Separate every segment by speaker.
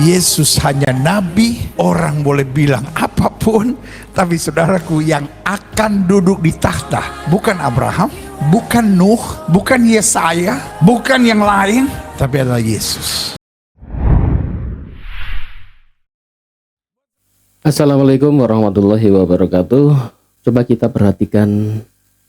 Speaker 1: Yesus hanya nabi, orang boleh bilang apapun, tapi saudaraku, yang akan duduk di takhta bukan Abraham, bukan Nuh, bukan Yesaya, bukan yang lain, tapi adalah Yesus.
Speaker 2: Assalamualaikum warahmatullahi wabarakatuh. Coba kita perhatikan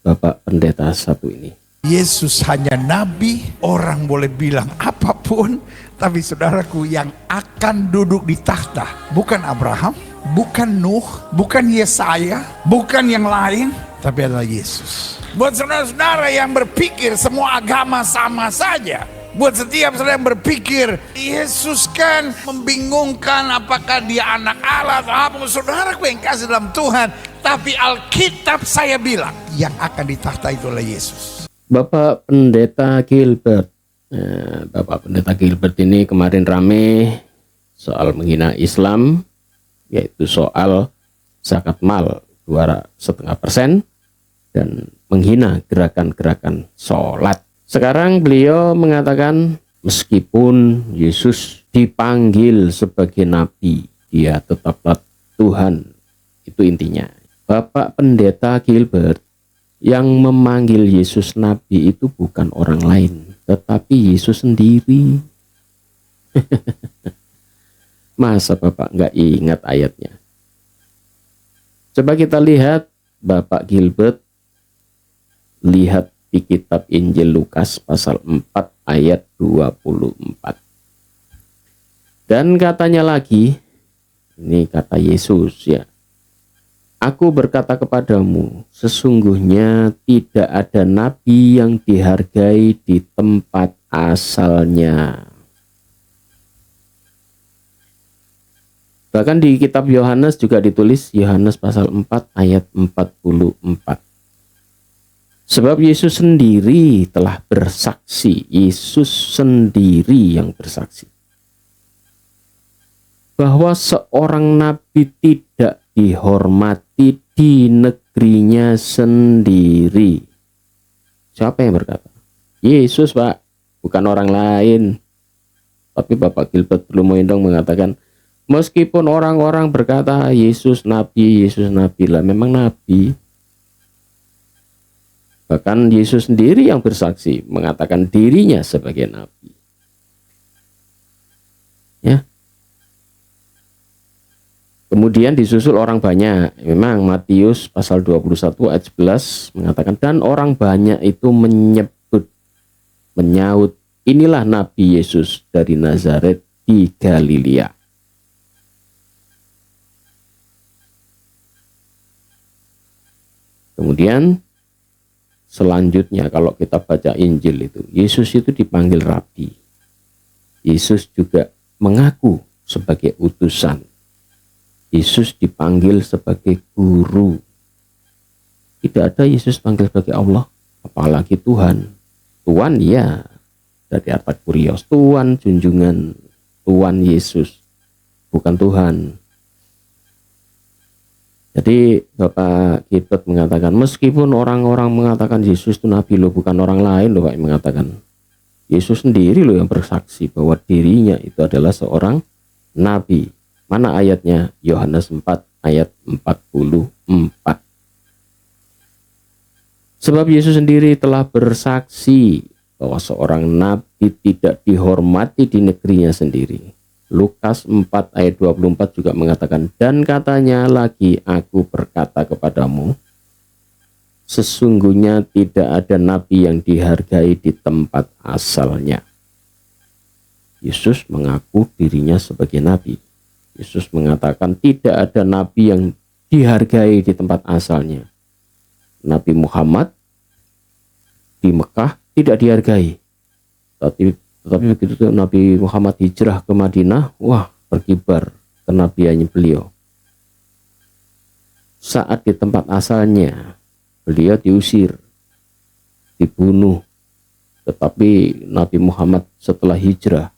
Speaker 2: Bapak Pendeta satu ini.
Speaker 1: Yesus hanya nabi, orang boleh bilang apapun, tapi saudaraku, yang akan duduk di takhta bukan Abraham, bukan Nuh, bukan Yesaya, bukan yang lain, tapi adalah Yesus. Buat saudara-saudara yang berpikir semua agama sama saja, buat setiap saudara yang berpikir Yesus kan membingungkan, apakah dia anak Allah atau apa, saudaraku yang kasih dalam Tuhan, tapi Alkitab saya bilang yang akan ditahta itu adalah Yesus.
Speaker 2: Bapak Pendeta Gilbert. Bapak Pendeta Gilbert ini kemarin rame soal menghina Islam, yaitu soal zakat mal 2,5% dan menghina gerakan-gerakan sholat. Sekarang beliau mengatakan meskipun Yesus dipanggil sebagai nabi, dia tetaplah Tuhan. Itu intinya. Bapak Pendeta Gilbert, yang memanggil Yesus nabi itu bukan orang lain, tetapi Yesus sendiri. Masa Bapak nggak ingat ayatnya? Coba kita lihat Bapak Gilbert, lihat di kitab Injil Lukas pasal 4 ayat 24. Dan katanya lagi, ini kata Yesus ya, aku berkata kepadamu, sesungguhnya tidak ada nabi yang dihargai di tempat asalnya. Bahkan di kitab Yohanes juga ditulis, Yohanes pasal 4 ayat 44. Sebab Yesus sendiri telah bersaksi, Yesus sendiri yang bersaksi, bahwa seorang nabi tidak dihormati di negerinya sendiri. Siapa yang berkata? Yesus, Pak, bukan orang lain. Tapi Bapak Gilbert Blumoindong mengatakan, meskipun orang-orang berkata Yesus nabi lah, memang nabi. Bahkan Yesus sendiri yang bersaksi, mengatakan dirinya sebagai nabi. Ya. Kemudian disusul orang banyak. Memang Matius pasal 21 ayat 11 mengatakan, dan orang banyak itu menyaut, inilah Nabi Yesus dari Nazaret di Galilea. Kemudian selanjutnya kalau kita baca Injil itu, Yesus itu dipanggil Rabi. Yesus juga mengaku sebagai utusan. Yesus dipanggil sebagai guru. Tidak ada Yesus panggil sebagai Allah, apalagi Tuhan. Tuhan ya, dari arti kurios, Tuhan junjungan, Tuhan Yesus, bukan Tuhan. Jadi Bapak Gilbert mengatakan, meskipun orang-orang mengatakan Yesus itu nabi loh, bukan orang lain loh Pak yang mengatakan. Yesus sendiri loh yang bersaksi bahwa dirinya itu adalah seorang nabi. Mana ayatnya? Yohanes 4 ayat 44. Sebab Yesus sendiri telah bersaksi bahwa seorang nabi tidak dihormati di negerinya sendiri. Lukas 4 ayat 24 juga mengatakan, dan katanya lagi, aku berkata kepadamu, sesungguhnya tidak ada nabi yang dihargai di tempat asalnya. Yesus mengaku dirinya sebagai nabi. Yesus mengatakan tidak ada nabi yang dihargai di tempat asalnya. Nabi Muhammad di Mekah tidak dihargai. Tetapi begitu Nabi Muhammad hijrah ke Madinah, wah, berkibar kenabiannya beliau. Saat di tempat asalnya, beliau diusir, dibunuh. Tetapi Nabi Muhammad setelah hijrah,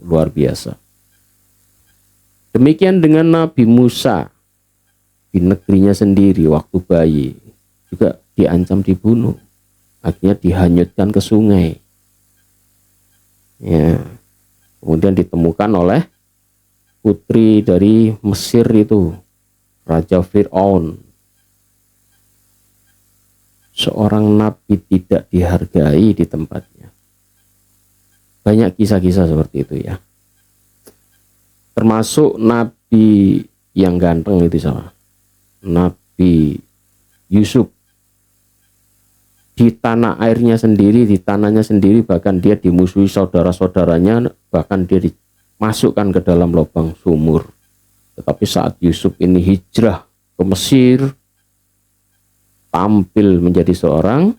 Speaker 2: luar biasa. Demikian dengan Nabi Musa di negerinya sendiri waktu bayi juga diancam dibunuh, akhirnya dihanyutkan ke sungai. Ya, kemudian ditemukan oleh putri dari Mesir itu, Raja Fir'aun. Seorang nabi tidak dihargai di tempatnya. Banyak kisah-kisah seperti itu ya. Termasuk nabi yang ganteng itu sama. Nabi Yusuf. Di tanah airnya sendiri, di tanahnya sendiri, bahkan dia dimusuhi saudara-saudaranya, bahkan dia dimasukkan ke dalam lubang sumur. Tetapi saat Yusuf ini hijrah ke Mesir, tampil menjadi seorang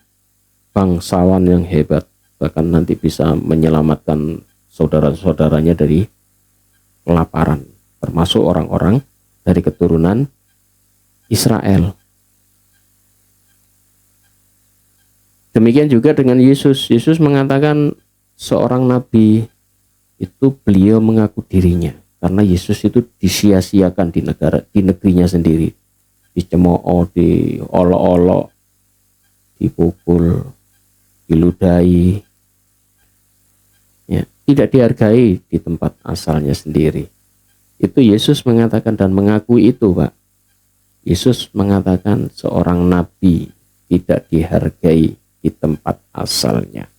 Speaker 2: bangsawan yang hebat, bahkan nanti bisa menyelamatkan saudara-saudaranya dari kelaparan, termasuk orang-orang dari keturunan Israel. Demikian juga dengan Yesus. Yesus mengatakan seorang nabi itu beliau mengaku dirinya, karena Yesus itu disia-siakan di negerinya sendiri, dicemooh, diolok-olok, dipukul, diludahi, ya, tidak dihargai di tempat asalnya sendiri. Itu Yesus mengatakan dan mengakui itu, Pak. Yesus mengatakan seorang nabi tidak dihargai di tempat asalnya.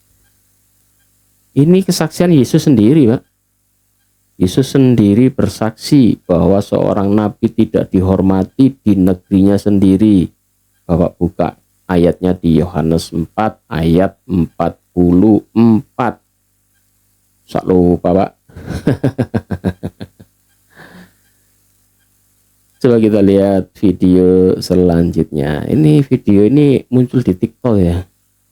Speaker 2: Ini kesaksian Yesus sendiri, Pak. Yesus sendiri bersaksi bahwa seorang nabi tidak dihormati di negerinya sendiri. Bapak buka ayatnya di Yohanes 4 ayat 44. Sak lupa, Pak. Coba kita lihat video selanjutnya. Ini video ini muncul di TikTok ya.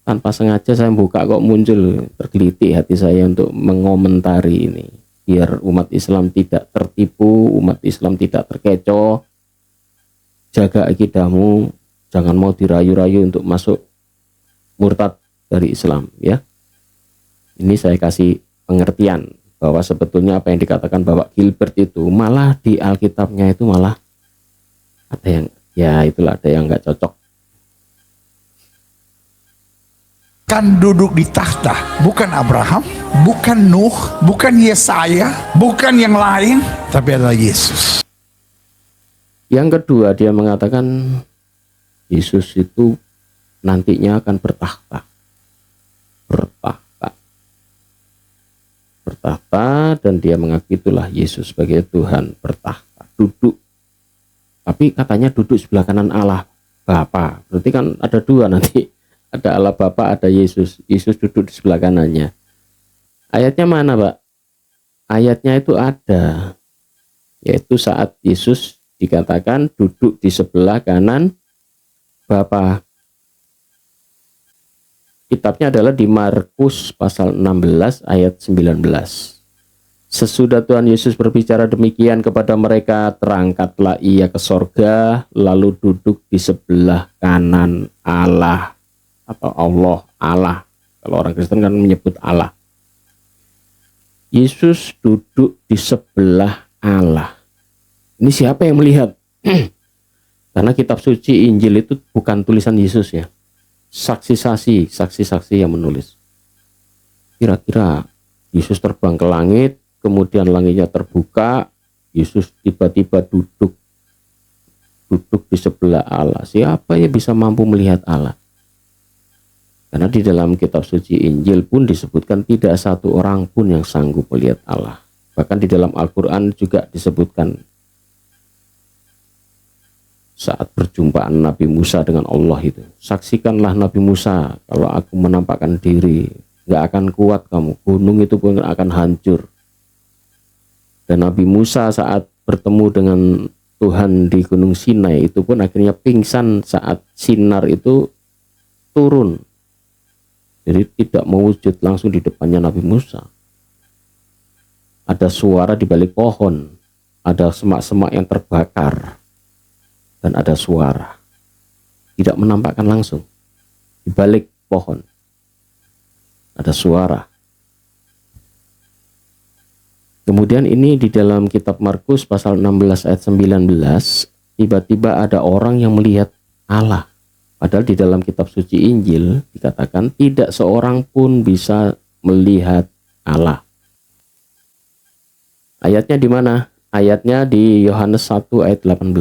Speaker 2: Tanpa sengaja saya buka kok muncul, tergelitik hati saya untuk mengomentari ini. Biar umat Islam tidak tertipu, umat Islam tidak terkecoh. Jaga akidahmu, jangan mau dirayu-rayu untuk masuk murtad dari Islam ya. Ini saya kasih pengertian bahwa sebetulnya apa yang dikatakan Bapak Gilbert itu malah di Alkitabnya itu malah ada yang ya itulah, ada yang nggak cocok.
Speaker 1: Kan duduk di takhta, bukan Abraham, bukan Nuh, bukan Yesaya, bukan yang lain, tapi adalah Yesus.
Speaker 2: Yang kedua, dia mengatakan Yesus itu nantinya akan bertahta. Bertahta, dan dia mengaku itulah Yesus sebagai Tuhan bertahta, duduk. Tapi katanya duduk sebelah kanan Allah Bapa. Berarti kan ada dua nanti. Ada Allah Bapa, ada Yesus. Yesus duduk di sebelah kanannya. Ayatnya mana, Pak? Ayatnya itu ada. Yaitu saat Yesus dikatakan duduk di sebelah kanan Bapa. Kitabnya adalah di Markus pasal 16 ayat 19. Sesudah Tuhan Yesus berbicara demikian kepada mereka, terangkatlah ia ke sorga, lalu duduk di sebelah kanan Allah. Atau Allah. Kalau orang Kristen kan menyebut Allah. Yesus duduk di sebelah Allah. Ini siapa yang melihat? Karena kitab suci Injil itu bukan tulisan Yesus ya. Saksi-saksi yang menulis. Kira-kira Yesus terbang ke langit, kemudian langitnya terbuka, Yesus tiba-tiba duduk di sebelah Allah. Siapa yang bisa mampu melihat Allah? Karena di dalam kitab suci Injil pun disebutkan tidak satu orang pun yang sanggup melihat Allah. Bahkan di dalam Al-Quran juga disebutkan saat perjumpaan Nabi Musa dengan Allah itu. Saksikanlah Nabi Musa, kalau aku menampakkan diri, gak akan kuat kamu, gunung itu pun akan hancur. Dan Nabi Musa saat bertemu dengan Tuhan di Gunung Sinai itu pun akhirnya pingsan saat sinar itu turun. Jadi tidak mewujud langsung di depannya Nabi Musa. Ada suara di balik pohon, ada semak-semak yang terbakar, dan ada suara. Tidak menampakkan langsung. Di balik pohon ada suara. Kemudian ini di dalam kitab Markus pasal 16 ayat 19, tiba-tiba ada orang yang melihat Allah. Padahal di dalam kitab suci Injil dikatakan tidak seorang pun bisa melihat Allah. Ayatnya di mana? Ayatnya di Yohanes 1 ayat 18.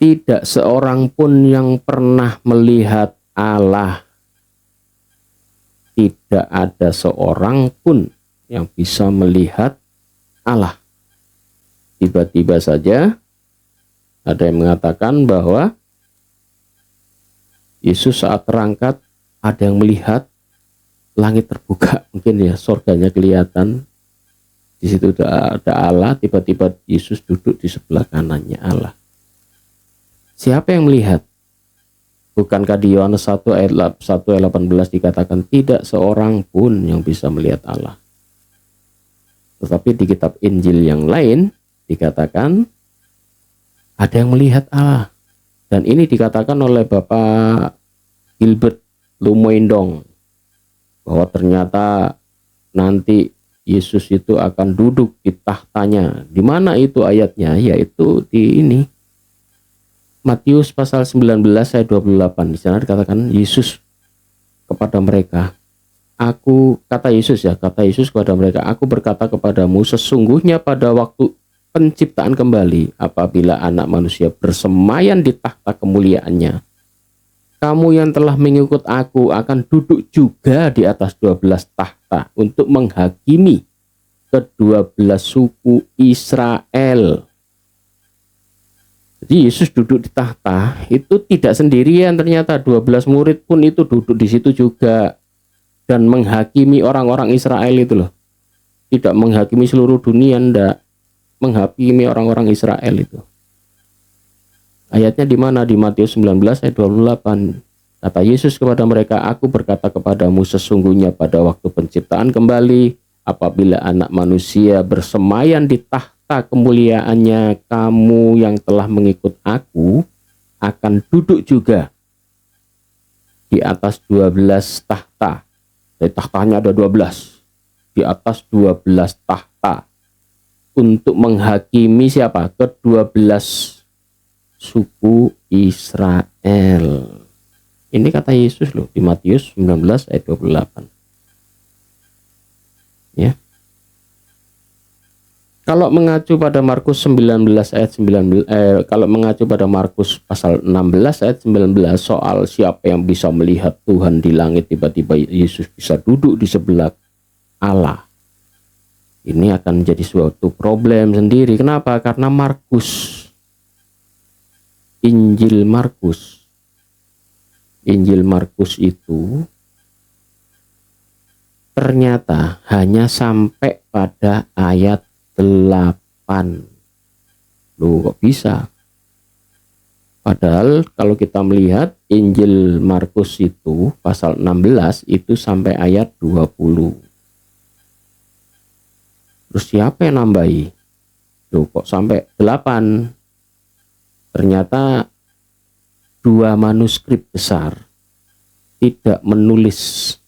Speaker 2: Tidak seorang pun yang pernah melihat Allah. Tidak ada seorang pun yang bisa melihat Allah. Tiba-tiba saja ada yang mengatakan bahwa Yesus saat terangkat ada yang melihat langit terbuka, mungkin ya surganya kelihatan. Di situ ada Allah, tiba-tiba Yesus duduk di sebelah kanannya Allah. Siapa yang melihat? Bukankah di Yohanes 1 ayat 18 dikatakan tidak seorang pun yang bisa melihat Allah. Tetapi di kitab Injil yang lain dikatakan ada yang melihat Allah. Dan ini dikatakan oleh Bapak Gilbert Lumoindong bahwa ternyata nanti Yesus itu akan duduk di tahtanya. Di mana itu ayatnya? Yaitu di ini. Matius pasal 19 ayat 28. Di sana dikatakan Yesus kepada mereka. Kata Yesus kepada mereka, aku berkata kepadamu, sesungguhnya pada waktu penciptaan kembali, apabila anak manusia bersemayam di tahta kemuliaannya, kamu yang telah mengikut aku akan duduk juga di atas 12 tahta untuk menghakimi ke-12 suku Israel. Jadi Yesus duduk di tahta itu tidak sendirian, ternyata 12 murid pun itu duduk di situ juga dan menghakimi orang-orang Israel itu loh. Tidak menghakimi seluruh dunia, enggak. Menghakimi orang-orang Israel itu. Ayatnya di mana? Di Matius 19 ayat 28. Kata Yesus kepada mereka, aku berkata kepadamu, sesungguhnya pada waktu penciptaan kembali, apabila anak manusia bersemayam di tahta kemuliaannya, kamu yang telah mengikut aku akan duduk juga di atas 12 tahta. Dari tahtanya ada 12. Di atas 12 tahta. Untuk menghakimi siapa? Ke-12 suku Israel. Ini kata Yesus loh di Matius 19 ayat 28. Ya. Kalau mengacu pada Markus 19 ayat 19, kalau mengacu pada Markus pasal 16 ayat 19 soal siapa yang bisa melihat Tuhan di langit, tiba-tiba Yesus bisa duduk di sebelah Allah. Ini akan menjadi suatu problem sendiri. Kenapa? Karena Injil Markus itu ternyata hanya sampai pada ayat 8. Loh, kok bisa? Padahal kalau kita melihat Injil Markus itu pasal 16 itu sampai ayat 20. Terus siapa yang nambahi? Loh, kok sampai 8? Ternyata 2 manuskrip besar tidak menulis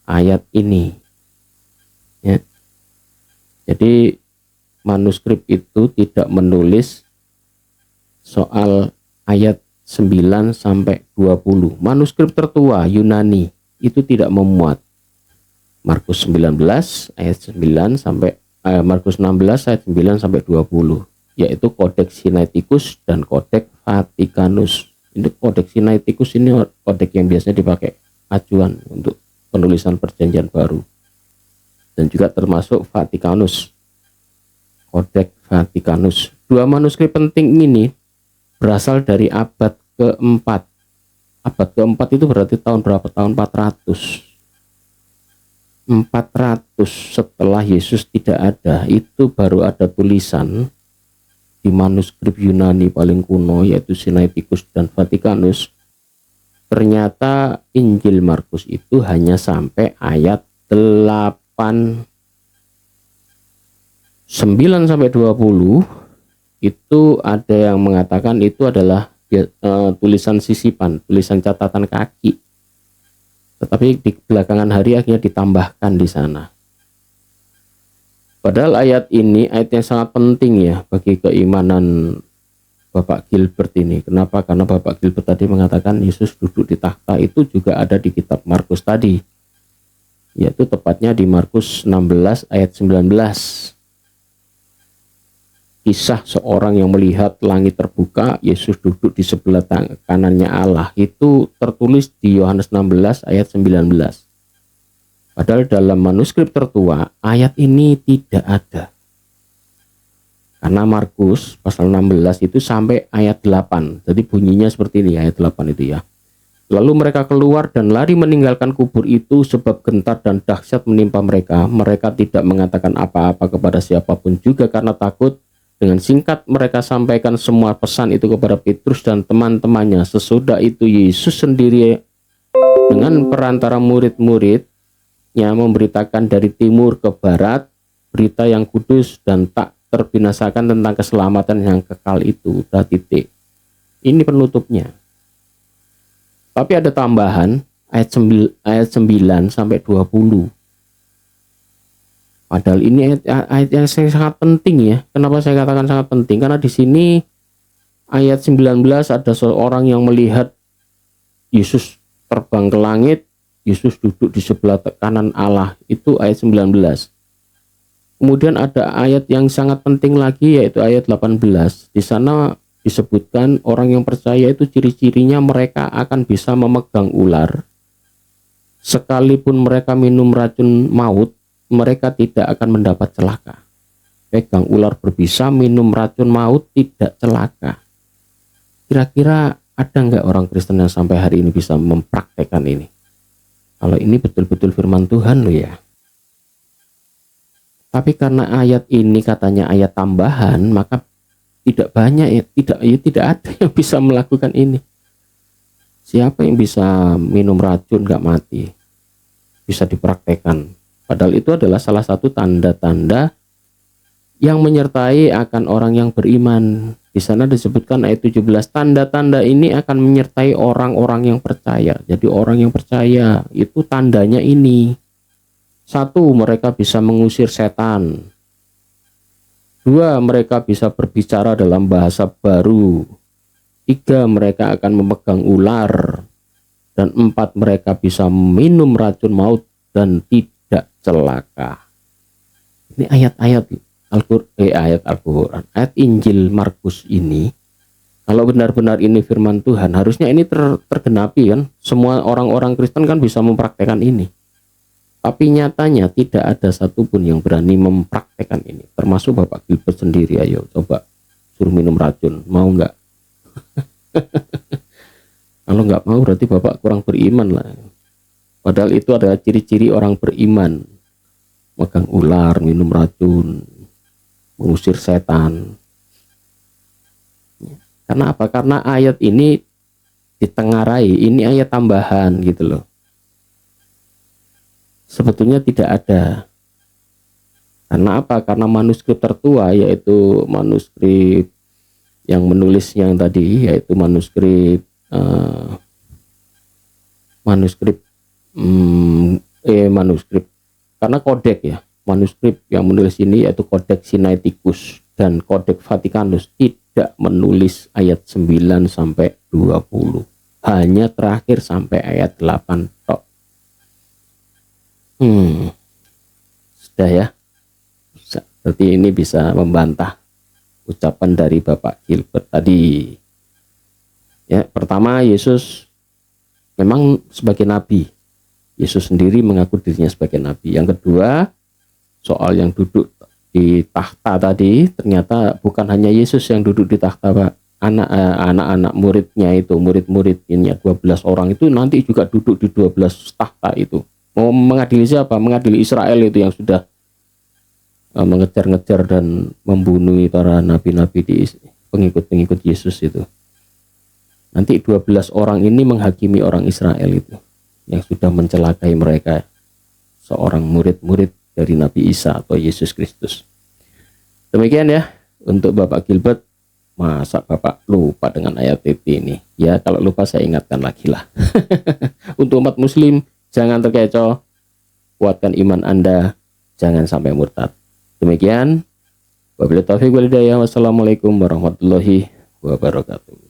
Speaker 2: ayat ini. Ya. Jadi manuskrip itu tidak menulis soal ayat 9 sampai 20. Manuskrip tertua Yunani itu tidak memuat. Markus 19 ayat 9 sampai Markus 16 ayat 9 sampai 20, yaitu Kodeks Sinaiticus dan Kodeks Vaticanus. Ini Kodeks Sinaiticus ini kodeks yang biasanya dipakai acuan untuk penulisan Perjanjian Baru. Dan juga termasuk Vaticanus. Kodeks Vaticanus. 2 manuskrip penting ini berasal dari abad keempat. Abad keempat itu berarti tahun berapa? Tahun 400 setelah Yesus tidak ada, itu baru ada tulisan di manuskrip Yunani paling kuno, yaitu Sinaiticus dan Vaticanus. Ternyata Injil Markus itu hanya sampai ayat 8. 9 sampai 20 itu ada yang mengatakan itu adalah tulisan sisipan, tulisan catatan kaki. Tetapi di belakangan hari akhirnya ditambahkan di sana. Padahal ayat ini ayat yang sangat penting ya bagi keimanan Bapak Gilbert ini. Kenapa? Karena Bapak Gilbert tadi mengatakan Yesus duduk di tahta itu juga ada di kitab Markus tadi. Yaitu tepatnya di Markus 16 ayat 19. kisah seorang yang melihat langit terbuka, Yesus duduk di sebelah kanannya Allah, itu tertulis di Yohanes 16 ayat 19. Padahal dalam manuskrip tertua ayat ini tidak ada. Karena Markus pasal 16 itu sampai ayat 8. Jadi bunyinya seperti ini, ayat 8 itu ya. Lalu mereka keluar dan lari meninggalkan kubur itu sebab gentar dan dahsyat menimpa mereka. Mereka tidak mengatakan apa-apa kepada siapapun juga karena takut. Dengan singkat mereka sampaikan semua pesan itu kepada Petrus dan teman-temannya. Sesudah itu Yesus sendiri dengan perantara murid-muridnya memberitakan dari timur ke barat berita yang kudus dan tak terbinasakan tentang keselamatan yang kekal itu. Udah titik. Ini penutupnya. Tapi ada tambahan ayat 9 sampai 20. Padahal ini ayat yang sangat penting ya. Kenapa saya katakan sangat penting? Karena di sini ayat 19 ada seorang yang melihat Yesus terbang ke langit, Yesus duduk di sebelah kanan Allah. Itu ayat 19. Kemudian ada ayat yang sangat penting lagi yaitu ayat 18. Di sana disebutkan orang yang percaya itu ciri-cirinya mereka akan bisa memegang ular. Sekalipun mereka minum racun maut, mereka tidak akan mendapat celaka. Pegang ular berbisa, minum racun maut, tidak celaka. Kira-kira ada nggak orang Kristen yang sampai hari ini bisa mempraktekkan ini? Kalau ini betul-betul firman Tuhan loh ya. Tapi karena ayat ini katanya ayat tambahan, maka tidak banyak ya, tidak ada yang bisa melakukan ini. Siapa yang bisa minum racun nggak mati? Bisa dipraktekkan. Padahal itu adalah salah satu tanda-tanda yang menyertai akan orang yang beriman. Di sana disebutkan ayat 17, tanda-tanda ini akan menyertai orang-orang yang percaya. Jadi orang yang percaya itu tandanya ini. 1, mereka bisa mengusir setan. 2, mereka bisa berbicara dalam bahasa baru. 3, mereka akan memegang ular. Dan 4, mereka bisa minum racun maut dan tidak celaka. Ini ayat-ayat Al-Quran, ayat Injil Markus ini. Kalau benar-benar ini firman Tuhan, harusnya ini tergenapi kan. Semua orang-orang Kristen kan bisa mempraktekkan ini. Tapi nyatanya tidak ada satupun yang berani mempraktekkan ini. Termasuk Bapak Gilbert sendiri. Ayo coba suruh minum racun, mau nggak? Kalau nggak mau berarti Bapak kurang beriman lah. Padahal itu adalah ciri-ciri orang beriman. Megang ular, minum racun, mengusir setan. Karena apa? Karena ayat ini ditengarai, ini ayat tambahan gitu loh. Sebetulnya tidak ada. Karena apa? Karena manuskrip tertua, yaitu manuskrip yang menulisnya yang tadi, yaitu manuskrip karena kodek ya, manuskrip yang menulis ini yaitu kodek Sinaiticus dan kodek Vatikanus tidak menulis ayat 9 sampai 20, hanya terakhir sampai ayat 8 tok. Sudah ya, berarti ini bisa membantah ucapan dari Bapak Gilbert tadi ya. Pertama, Yesus memang sebagai nabi. Yesus sendiri mengaku dirinya sebagai nabi. Yang kedua, soal yang duduk di tahta tadi, ternyata bukan hanya Yesus yang duduk di tahta, Pak. Anak-anak muridnya itu, murid-muridnya 12 orang itu nanti juga duduk di 12 tahta itu. Mau mengadili siapa? Mengadili Israel itu yang sudah mengejar-ngejar dan membunuh para nabi-nabi di pengikut-pengikut Yesus itu. Nanti 12 orang ini menghakimi orang Israel itu yang sudah mencelakai mereka, seorang murid-murid dari Nabi Isa atau Yesus Kristus. Demikian ya untuk Bapak Gilbert. Masa Bapak lupa dengan ayat ini? Ya, kalau lupa saya ingatkan lagi lah. Untuk umat muslim, jangan terkecoh, kuatkan iman Anda, jangan sampai murtad. Demikian, wabillahi taufiq wal hidayah. Wassalamualaikum warahmatullahi wabarakatuh.